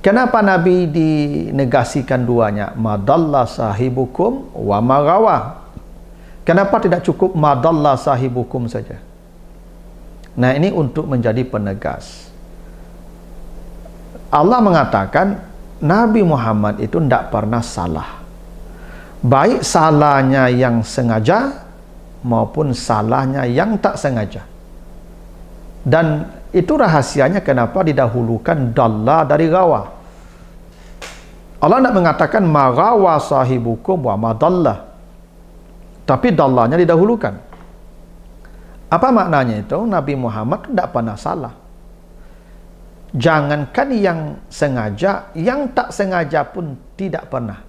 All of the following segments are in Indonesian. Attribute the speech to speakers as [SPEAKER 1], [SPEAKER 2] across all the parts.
[SPEAKER 1] Kenapa Nabi dinegasikan duanya? Madalla sahibukum wa magawa. Kenapa tidak cukup madalla sahibukum saja? Nah, ini untuk menjadi penegas. Allah mengatakan Nabi Muhammad itu tidak pernah salah. Baik salahnya yang sengaja maupun salahnya yang tak sengaja. Dan itu rahasianya kenapa didahulukan dalla dari gawa. Allah tidak mengatakan magawa sahibukum wa madalla, tapi dallanya didahulukan. Apa maknanya itu? Nabi Muhammad tidak pernah salah. Jangankan yang sengaja, yang tak sengaja pun tidak pernah.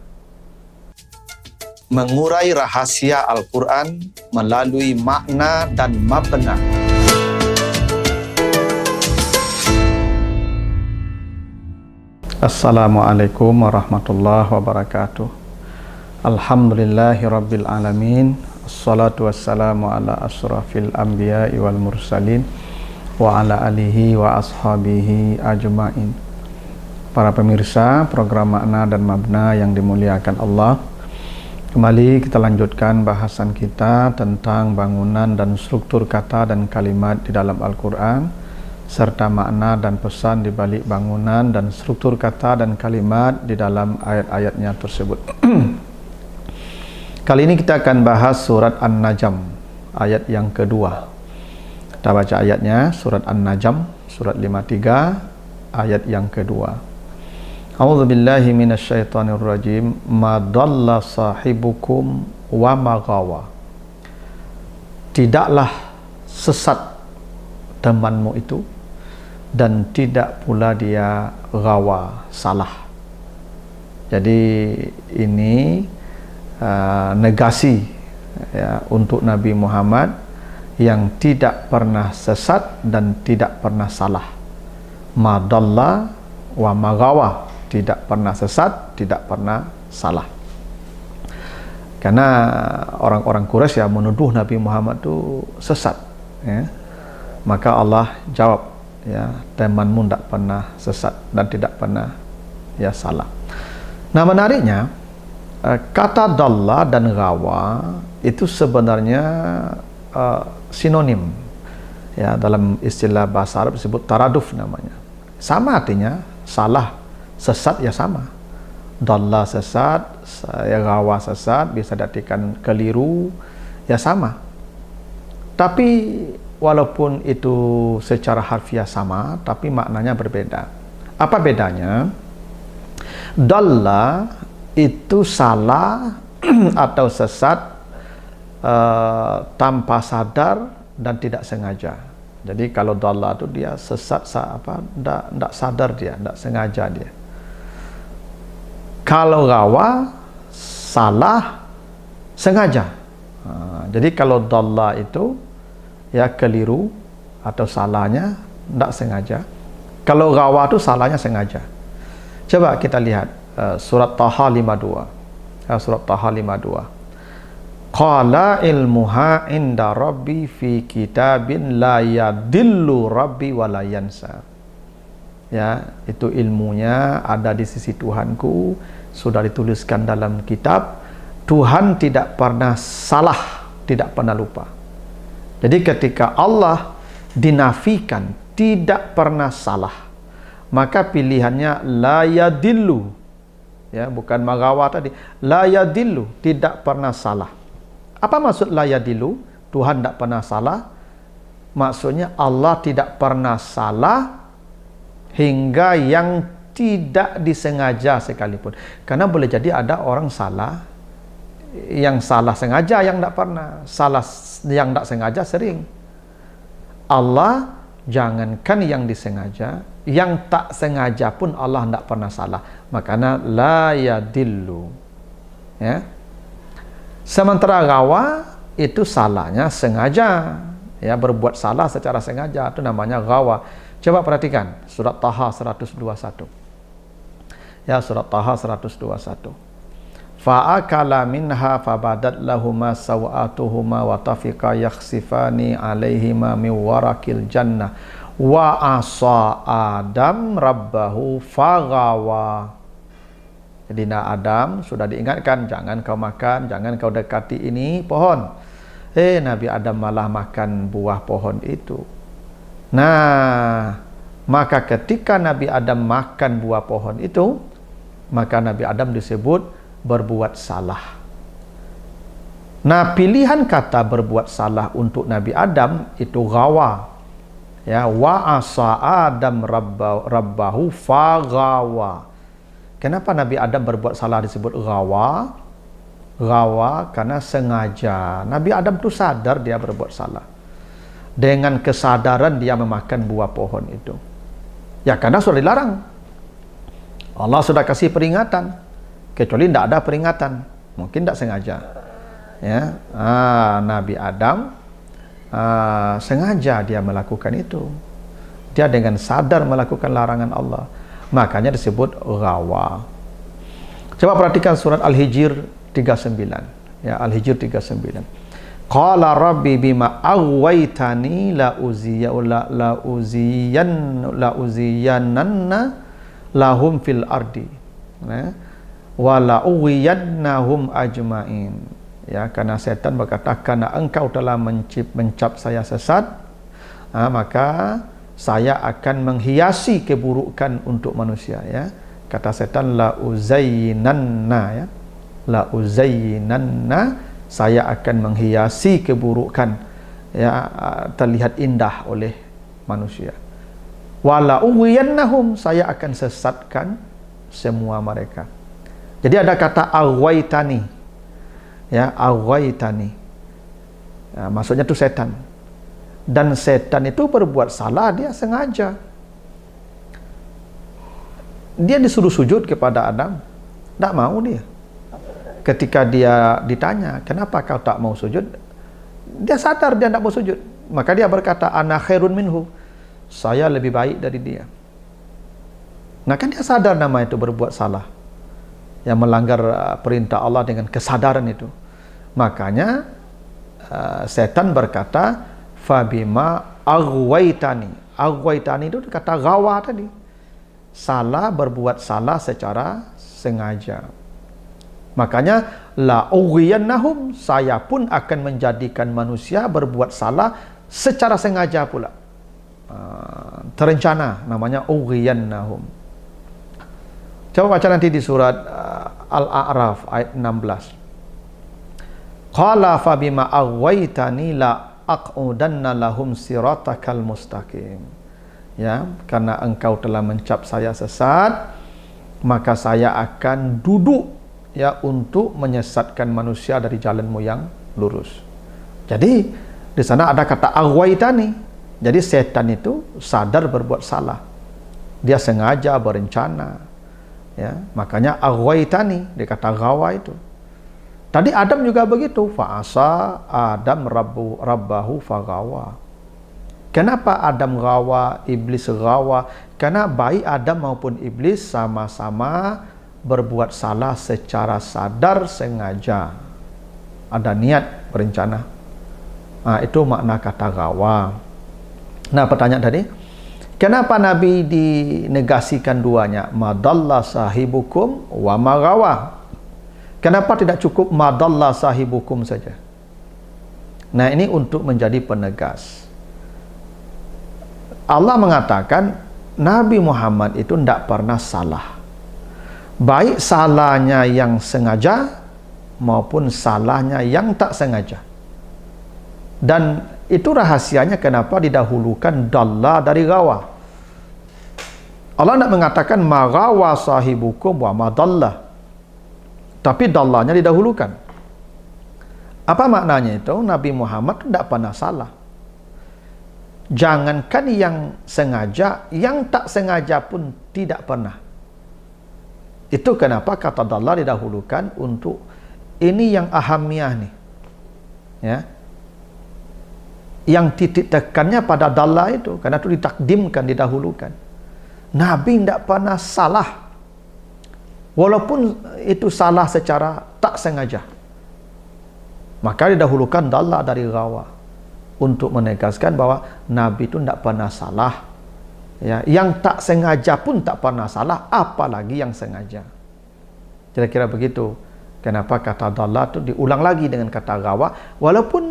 [SPEAKER 1] Mengurai rahasia Al-Quran melalui makna dan mabna. Assalamualaikum warahmatullahi wabarakatuh. Alhamdulillahi rabbil alamin. Assalatu wassalamu ala asrafil anbiya'i wal mursalin wa ala alihi wa ashabihi ajma'in. Para pemirsa program Makna dan Mabna yang dimuliakan Allah, kembali kita lanjutkan bahasan kita tentang bangunan dan struktur kata dan kalimat di dalam Al-Quran, serta makna dan pesan di balik bangunan dan struktur kata dan kalimat di dalam ayat-ayatnya tersebut. Kali ini kita akan bahas surat An-Najm, ayat yang kedua. Kita baca ayatnya, surat An-Najm, surat 53, ayat yang kedua. A'udzubillahi minasyaitonirrajim. Ma dhalla sahibukum wa ma ghawa. Tidaklah sesat temanmu itu, dan tidak pula dia gawa, salah. Jadi ini negasi ya, untuk Nabi Muhammad yang tidak pernah sesat dan tidak pernah salah. Ma dhalla wa ma ghawa, tidak pernah sesat, tidak pernah salah. Karena orang-orang Quraisy ya menuduh Nabi Muhammad itu sesat ya. Maka Allah jawab, ya, temanmu tidak pernah sesat dan tidak pernah ya salah. Nah, menariknya kata dalla dan gawa itu sebenarnya sinonim ya, dalam istilah bahasa Arab disebut taraduf namanya. Sama artinya, salah, sesat ya sama. Dalla sesat, ya gawa sesat, bisa diartikan keliru ya sama. Tapi walaupun itu secara harfiah sama, tapi maknanya berbeda. Apa bedanya? Dalla itu salah atau sesat tanpa sadar dan tidak sengaja. Jadi kalau dalla itu dia sesat tidak sadar dia, tidak sengaja dia. Kalau gawa salah sengaja. Jadi kalau dalla itu ya keliru atau salahnya tidak sengaja. Kalau gawa itu salahnya sengaja. Coba kita lihat surat Taha 52. Surat Taha 52. Qala ilmuha inda rabbi fi kitabin la yadillu rabbi wa la yansa. Ya, itu ilmunya ada di sisi Tuhanku, sudah dituliskan dalam kitab. Tuhan tidak pernah salah, tidak pernah lupa. Jadi ketika Allah dinafikan tidak pernah salah, maka pilihannya la yadillu, ya, bukan magawa tadi, la yadillu, tidak pernah salah. Apa maksud la yadillu? Tuhan tidak pernah salah. Maksudnya Allah tidak pernah salah hingga yang tidak disengaja sekalipun. Karena boleh jadi ada orang salah, yang salah sengaja, yang tidak pernah salah, yang tidak sengaja sering. Allah jangankan yang disengaja, yang tak sengaja pun Allah tidak pernah salah. Makanya la yadillu, ya. Sementara gawa itu salahnya sengaja, ya, berbuat salah secara sengaja, itu namanya gawa. Coba perhatikan surat Taha 121. Ya, surat Taha 121. Fa'akala minha fabadat lahuma sawatuhuma wa tafiqa yakhsifani alaihima min warakil jannah Wa asa Adam rabbahu faghawa. Jadi Adam sudah diingatkan, jangan kau makan, jangan kau dekati ini pohon. Nabi Adam malah makan buah pohon itu. Nah, maka ketika Nabi Adam makan buah pohon itu, maka Nabi Adam disebut berbuat salah. Nah, pilihan kata berbuat salah untuk Nabi Adam itu ghawa. Ya, wa asa Adam rabbahu faghawa. Kenapa Nabi Adam berbuat salah disebut ghawa? Ghawa karena sengaja. Nabi Adam tu sadar dia berbuat salah. Dengan kesadaran dia memakan buah pohon itu. Ya, karena sudah dilarang. Allah sudah kasih peringatan. Kecuali tidak ada peringatan, mungkin tidak sengaja. Ya, Nabi Adam sengaja dia melakukan itu. Dia dengan sadar melakukan larangan Allah. Makanya disebut ghawa. Coba perhatikan surat Al-Hijr 39. Ya, Al-Hijr 39. Qala rabbi bima aghwaytani la uziyanna lahum fil ardi. Wa la ughwiyannahum ajmain. Ya, karena setan berkata, karena engkau telah mencap saya sesat, maka saya akan menghiasi keburukan untuk manusia. Ya, kata setan, la uzayyinanna, ya, la uzayyinanna, saya akan menghiasi keburukan, ya, terlihat indah oleh manusia. Wala ughwiyannahum, saya akan sesatkan semua mereka. Jadi ada kata aghwaytani, ya, aghwaytani, ya, maksudnya itu setan. Dan setan itu berbuat salah, dia sengaja. Dia disuruh sujud kepada Adam, tidak mau dia. Ketika dia ditanya, kenapa kau tak mau sujud? Dia sadar dia tidak mau sujud. Maka dia berkata, ana khairun minhu, saya lebih baik dari dia. Nah, kan dia sadar nama itu berbuat salah, yang melanggar perintah Allah dengan kesadaran itu. Makanya setan berkata, fabima aghwaytani. Aghwaytani itu kata ghawa tadi. Salah, berbuat salah secara sengaja. Makanya la ughwiyannahum, saya pun akan menjadikan manusia berbuat salah secara sengaja pula. Terencana, namanya ughwiyannahum. Coba baca nanti di surat Al-A'raf ayat 16. Qala fa bima aghwaytani la aqudanna lahum siratakal mustaqim. Ya, karena engkau telah mencap saya sesat, maka saya akan duduk, ya, untuk menyesatkan manusia dari jalanmu yang lurus. Jadi di sana ada kata aghwaytani. Jadi setan itu sadar berbuat salah. Dia sengaja berencana. Ya, makanya aghwaytani, dia kata ghawa itu. Tadi Adam juga begitu, fa'asa Adam rabbahu faghawa. Kenapa Adam ghawa, iblis ghawa? Karena baik Adam maupun iblis sama-sama berbuat salah secara sadar sengaja. Ada niat berencana. Nah, itu makna kata ghawa. Nah, pertanyaan tadi, kenapa Nabi dinegasikan duanya? Madalla sahibukum wa maghawa. Kenapa tidak cukup madalla sahibukum saja? Nah, ini untuk menjadi penegas. Allah mengatakan Nabi Muhammad itu tidak pernah salah. Baik salahnya yang sengaja maupun salahnya yang tak sengaja. Dan itu rahasianya kenapa didahulukan dalla dari gawa. Allah tidak mengatakan maghawa sahibukum wa madalla, tapi dallanya didahulukan. Apa maknanya itu? Nabi Muhammad tidak pernah salah. Jangankan yang sengaja, yang tak sengaja pun tidak pernah. Itu kenapa kata dalla didahulukan untuk ini yang ahamiyah nih. Ya. Yang titik tekannya pada dalla itu, karena itu ditakdimkan, didahulukan. Nabi tidak pernah salah. Walaupun itu salah secara tak sengaja. Maka didahulukan dalla dari ghawa. untuk menegaskan bahwa Nabi itu tidak pernah salah. Ya, yang tak sengaja pun tak pernah salah, apalagi yang sengaja. Kira-kira begitu. Kenapa kata dalla itu diulang lagi dengan kata gawa, walaupun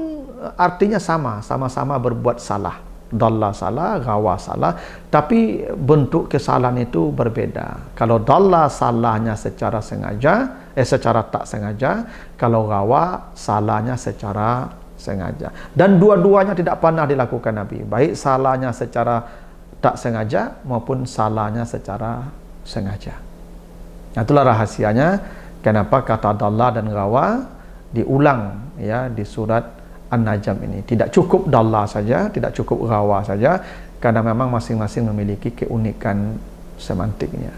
[SPEAKER 1] artinya sama-sama berbuat salah. Dalla salah, gawa salah, tapi bentuk kesalahan itu berbeda. Kalau dalla salahnya secara sengaja, secara tak sengaja, kalau gawa salahnya secara sengaja. Dan dua-duanya tidak pernah dilakukan Nabi, baik salahnya secara tak sengaja maupun salahnya secara sengaja. Itulah rahasianya kenapa kata dalla dan gawa diulang ya di surat An-Najm ini. Tidak cukup dalla saja, tidak cukup gawa saja, karena memang masing-masing memiliki keunikan semantiknya.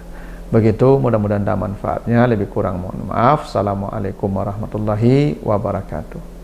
[SPEAKER 1] Begitu, mudah-mudahan ada manfaatnya. Lebih kurang mohon maaf. Assalamualaikum warahmatullahi wabarakatuh.